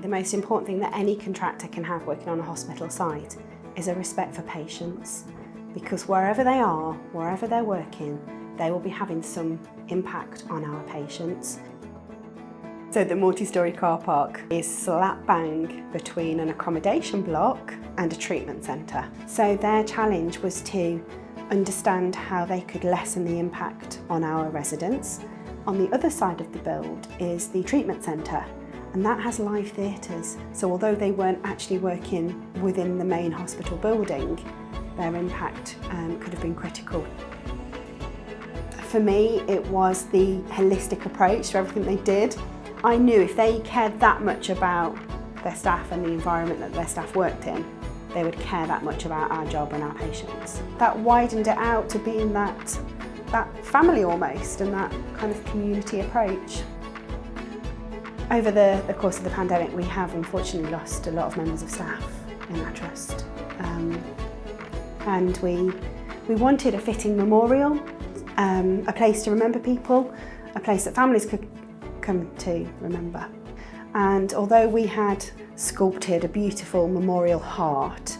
The most important thing that any contractor can have working on a hospital site is a respect for patients, because wherever they are, wherever they're working, they will be having some impact on our patients. So the multi-storey car park is slap bang between an accommodation block and a treatment centre. So their challenge was to understand how they could lessen the impact on our residents. On the other side of the build is the treatment centre, and that has live theatres. So although they weren't actually working within the main hospital building, their impact could have been critical. For me, it was the holistic approach to everything they did. I knew if they cared that much about their staff and the environment that their staff worked in, they would care that much about our job and our patients. That widened it out to being that family almost, and that kind of community approach. Over the course of the pandemic, we have unfortunately lost a lot of members of staff in our trust. And we wanted a fitting memorial, a place to remember people, a place that families could come to remember. And although we had sculpted a beautiful memorial heart,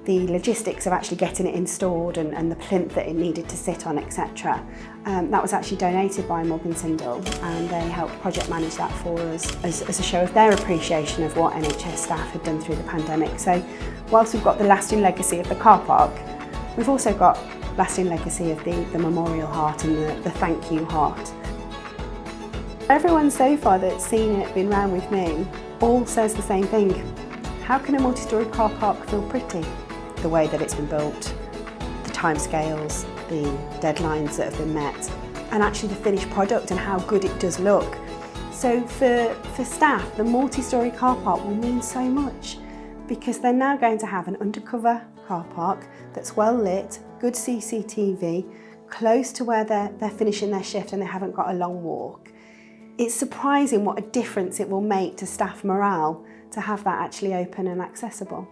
the logistics of actually getting it installed and the plinth that it needed to sit on, etc. That was actually donated by Morgan Sindall, and they helped project manage that for us as a show of their appreciation of what NHS staff had done through the pandemic. So whilst we've got the lasting legacy of the car park, we've also got lasting legacy of the memorial heart and the thank you heart. Everyone so far that's seen it, been round with me, all says the same thing. How can a multi-storey car park feel pretty? The way that it's been built, the timescales, the deadlines that have been met, and actually the finished product and how good it does look. So for staff, the multi-storey car park will mean so much, because they're now going to have an undercover car park that's well lit, good CCTV, close to where they're finishing their shift and they haven't got a long walk. It's surprising what a difference it will make to staff morale to have that actually open and accessible.